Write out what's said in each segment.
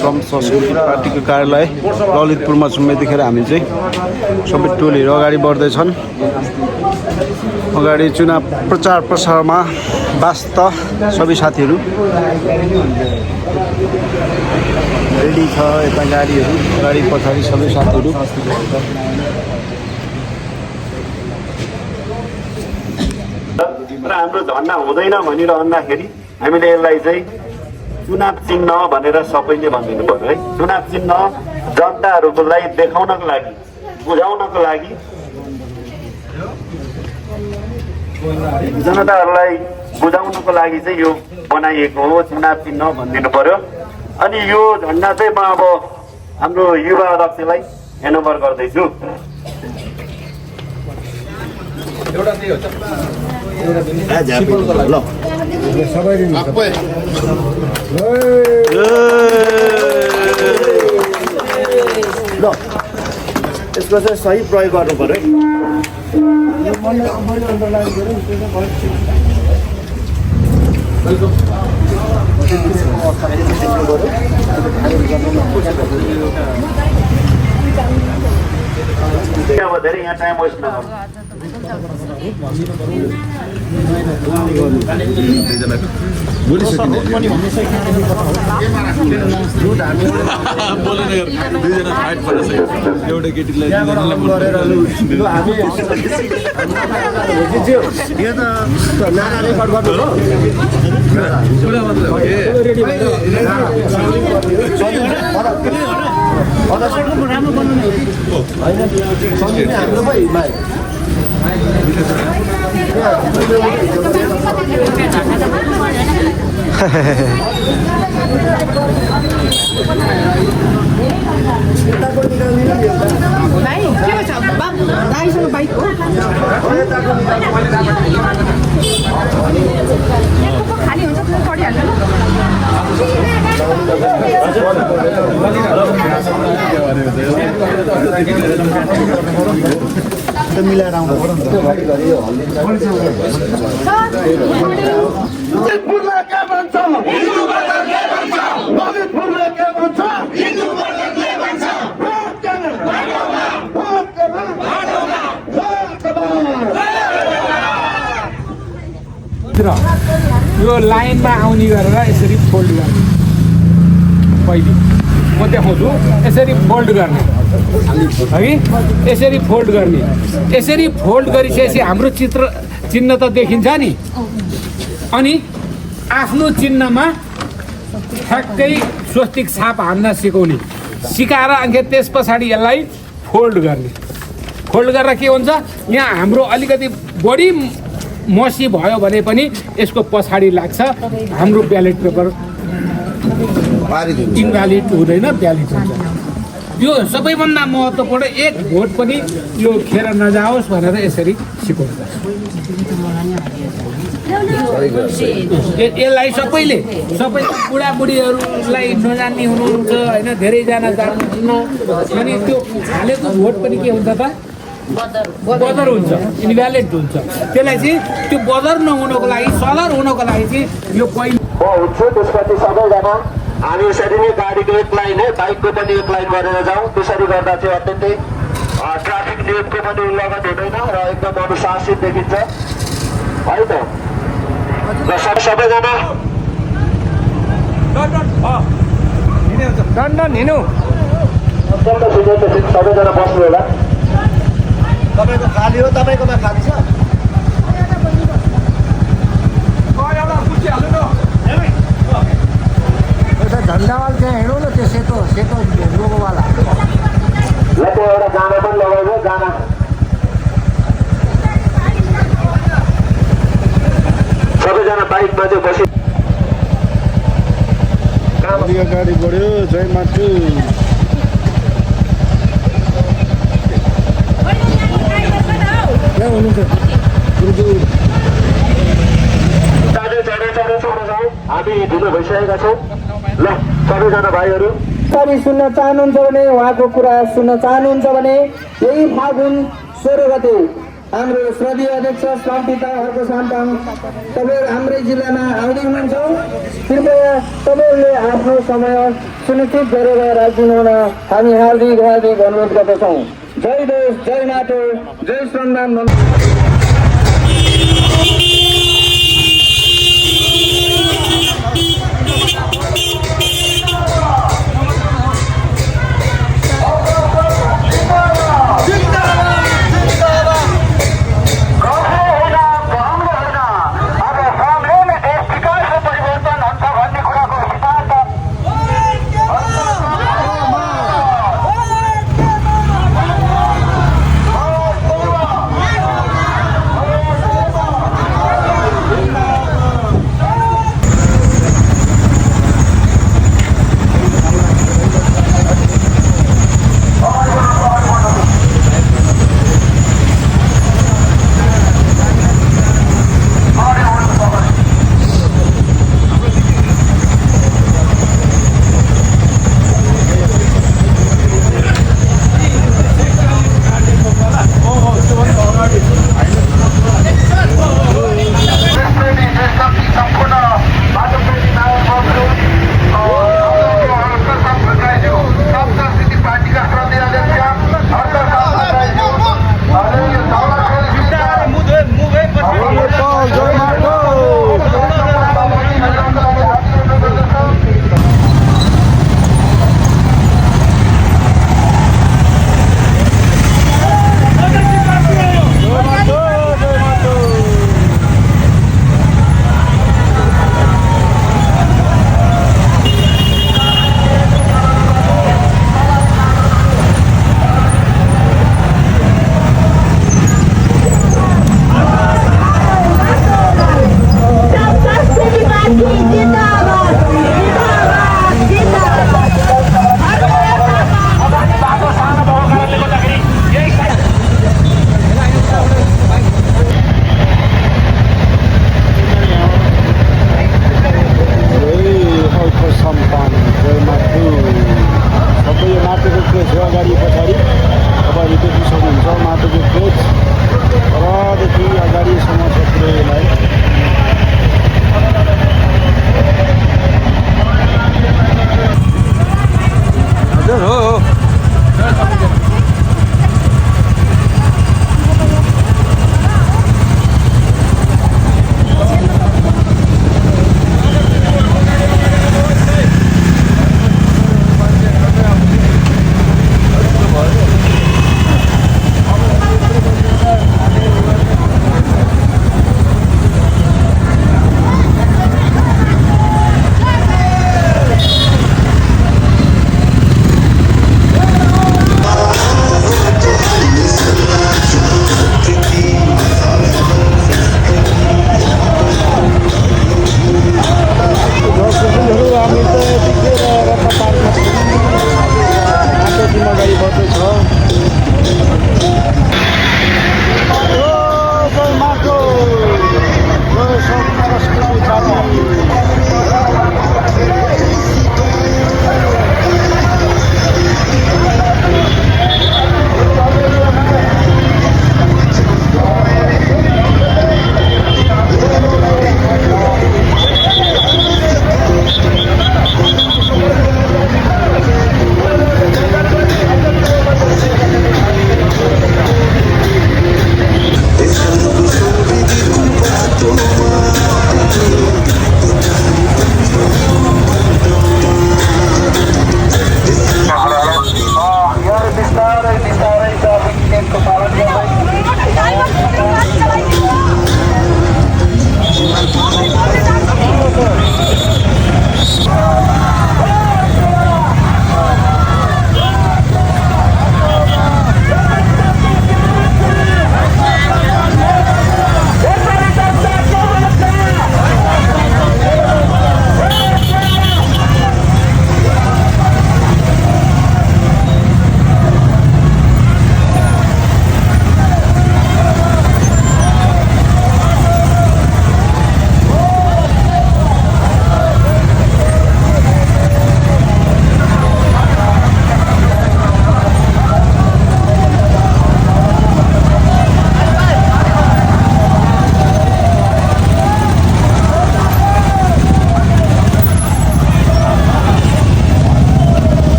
संस्कृति पार्टीको कार्यालय ललितपुरमा छौँ। यतिखेर हामी चाहिँ सबै टोलीहरू अगाडि बढ्दैछन्। अगाडि चुनाव प्रचार प्रसारमा व्यस्त सबै साथीहरू रेडी छ। यता गाडीहरू अगाडि पछाडि सबै साथीहरू र हाम्रो झन्डा हुँदैन भनिरहँदाखेरि हामीले यसलाई चाहिँ चुनाव चिन्ह भनेर सबैले भनिदिनु पर्यो है। चुनाव चिन्ह जनताहरूलाई देखाउनको लागि, बुझाउनको लागि, जनताहरूलाई बुझाउनको लागि चाहिँ यो बनाइएको हो। चुनाव चिन्ह भनिदिनु पर्यो। अनि यो झन्डा चाहिँ म अब हाम्रो युवा अध्यक्षलाई ह्यान्डओभर गर्दैछु। यसको चाहिँ सही प्रयोग गर्नु पर्यो है। अब धेरै यहाँ टाइम वेस्ट नगर्नु। खाली हुन्छ पढिहाल्छ मिलाएर आउँदा यो लाइनमा आउने गरेर यसरी फोल्ड गर्ने। पहिले म देखाउँछु। यसरी फोल्ड गर्ने है, यसरी फोल्ड गर्ने। यसरी फोल्ड गरिसकेपछि हाम्रो चिन्ह त देखिन्छ नि। अनि आफ्नो चिन्हमा ठ्याक्कै स्वस्तिक छाप हान्न सिकाउने, सिकाएर अनि त्यस पछाडि यसलाई फोल्ड गर्ने। फोल्ड गरेर के हुन्छ, यहाँ हाम्रो अलिकति बढी मसी भयो भने पनि यसको पछाडि लाग्छ। हाम्रो ब्यालेट पेपर इन्भ्यालिड हुँदैन, भ्यालिड हुन्छ। यो सबैभन्दा महत्त्वपूर्ण, एक भोट पनि यो खेर नजाओस् भनेर यसरी सिकाउँछ। यसलाई सबै बुढाबुढीहरूलाई नजान्ने हुनुहुन्छ होइन, धेरैजना जान्नुहुन्न। अनि त्यो हालेको भोट पनि के हुन्छ त, बदर हुन्छ, इन्भ्यालिड हुन्छ। त्यसलाई चाहिँ त्यो बदर नहुनको लागि, सदर हुनको लागि चाहिँ यो पहिले म हुन्छु। त्यसपछि सबैजना हामी यसरी नै गाडीको एक लाइन हो, बाइकको पनि एक लाइन गरेर जाउँ। त्यसरी गर्दा चाहिँ अत्यन्तै ट्राफिक नियमको पनि उल्लङ्घन हुँदैन र एकदम अनुशासित देखिन्छ है त। र सबैजना हिँड्नु सबैजना बस्नु होला। तपाईँको खाली हो, तपाईँकोमा खाली छ। झन्डावाल त्यहाँ हिँडौँ न, त्यो सेतो सेतो लोगोवाला। ल त्यो एउटा गाना पनि लगाउनु। गाना सबैजना बाइकमा चाहिँ बसी गाडी बढ्यो। जय माथु हामी ढिलो भइसकेका छौँ। ल सबैजना भाइहरू सुन्न चाहनुहुन्छ भने, उहाँको कुरा सुन्न चाहनुहुन्छ भने यही फागुन 16 गते हाम्रो श्रद्धेय अध्यक्ष स्वामी पिता हर्क सान्ताङ तपाईँ हाम्रै जिल्लामा आउँदै हुनुहुन्छ। कृपया तपाईँहरूले आफ्नो समय सुनिश्चित गरेर राखिदिनु हुन हामी हार्दिक हार्दिक अनुरोध गर्दछौँ। जय देश, जय नाटो, जय श्रमदान।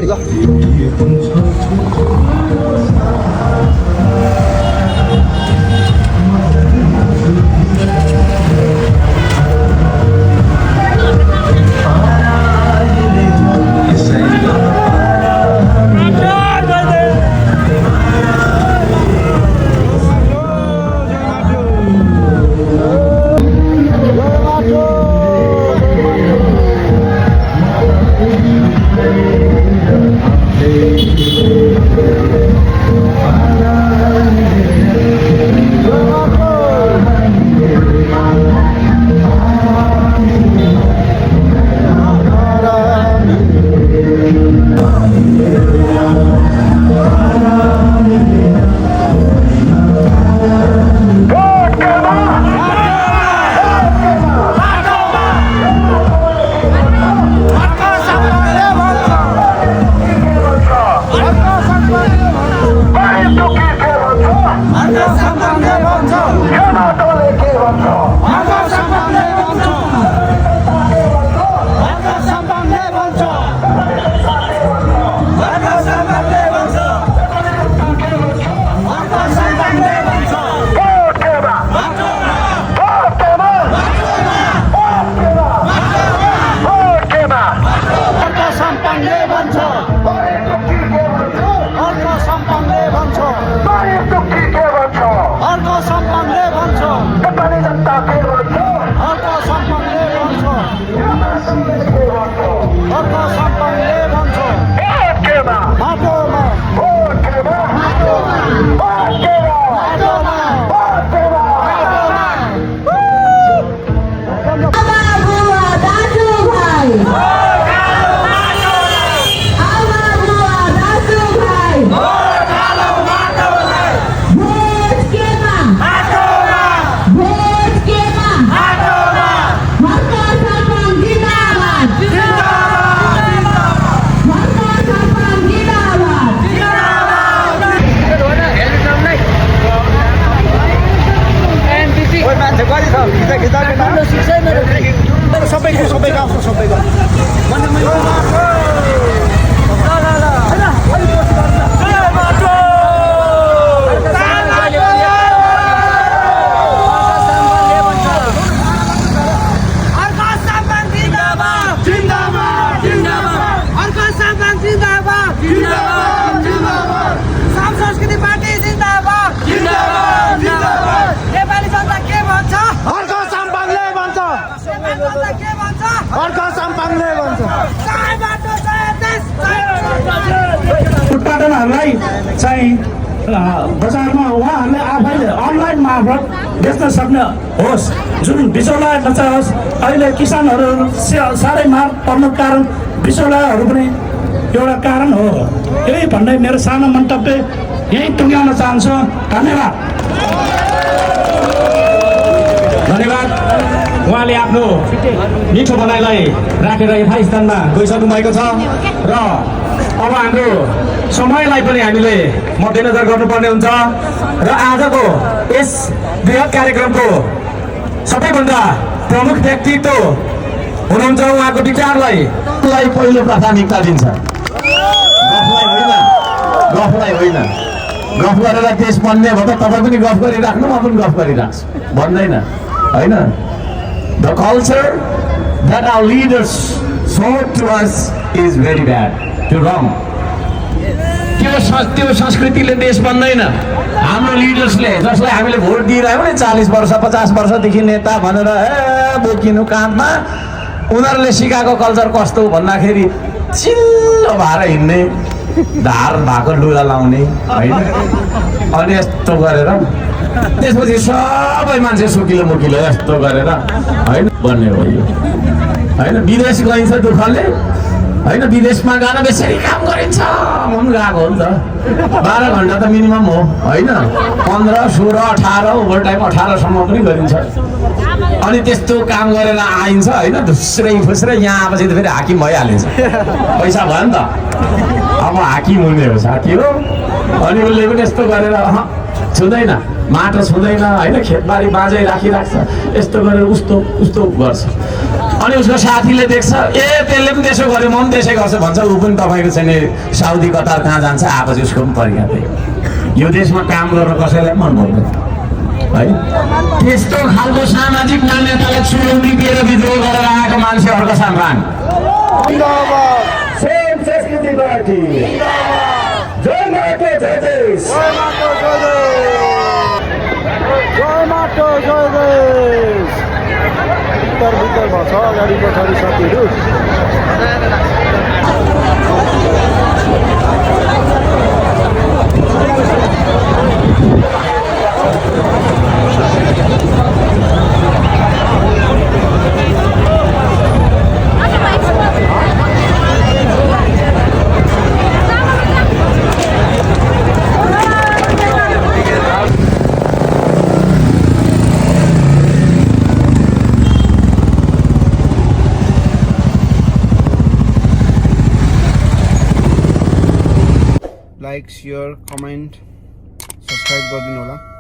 अगाडि उत्पादनहरूलाई चाहिँ बजारमा उहाँहरूले आफैले अनलाइन मार्फत बेच्न सक्ने होस्, जुन बिचौला नचाहोस्। अहिले किसानहरू साह्रै मार पर्नु कारण बिचौलाहरू पनि एउटा कारण हो। यही भन्दै मेरो सानो मन्तव्य यही टुङ्ग्याउन चाहन्छु। धन्यवाद। धन्यवाद। उहाँले आफ्नो मिठो भनाइलाई राखेर यथास्थानमा गइसक्नु भएको छ र अब हाम्रो समयलाई पनि हामीले मध्यनजर गर्नुपर्ने हुन्छ र आजको यस बृहत कार्यक्रमको सबैभन्दा प्रमुख व्यक्तित्व हुनुहुन्छ उहाँको विचारलाई पहिलो प्राथमिकता दिन्छ। गफलाई होइन, गफ गरेर देश बन्ने भयो त तपाईँ पनि गफ गरिराख्नु, म पनि गफ गरिराख्छु भन्दैन होइन। The culture that our leaders showed to us is very bad, too wrong. त्यो संस्कृतिले देश बन्दैन। हाम्रो लिडर्सले जसलाई हामीले भोट दिइरह्यौँ नि 40 वर्ष 50 वर्षदेखि नेता भनेर बोकिनु काँधमा, उनीहरूले सिकाएको कल्चर कस्तो भन्दाखेरि चिल्लो भएर हिँड्ने, धार भएको लुगा लाउने होइन, अनि यस्तो गरेर त्यसपछि सबै मान्छे सुकिलो मुकिलो यस्तो गरेर होइन बन्ने हो यो होइन। विदेश गइन्छ दुःखले होइन, विदेशमा गएर बेसरी काम गरिन्छ, म पनि गएको हो नि त। 12 घन्टा त मिनिमम हो होइन, 15, 16, 18 ओभर टाइम 18सम्म पनि गरिन्छ। अनि त्यस्तो काम गरेर आइन्छ होइन, धुस्रै फुस्रै यहाँ आएपछि त फेरि हाकिम भइहालिन्छ, पैसा भयो नि त, अब हाकिम हुने हो साथी हो। अनि उसले पनि यस्तो गरेर छुँदैन, माटो छुँदैन होइन, खेतबारी बाँझै राखिराख्छ, यस्तो गरेर उस्तो उस्तो गर्छ। अनि उसको साथीले देख्छ ए त्यसले पनि त्यसो गर्यो म पनि त्यसै गर्छु भन्छ ऊ पनि तपाईँको चाहिँ नि साउदी कतार कहाँ जान्छ आएपछि उसको पनि परीक्षा दियो यो देशमा काम गर्न कसैलाई मन पर्दैन है त्यस्तो खालको सामाजिक मान्यतालाई चुनौती दिएर विद्रोह गरेर आएको मान्छेहरूको सम्मान संस्कृति पार्टी जय माटो जय देश भित्तर छ अगाडि पछाडि साथीहरू लाइक शेयर कमेन्ट सब्सक्राइब गरिदिनु होला।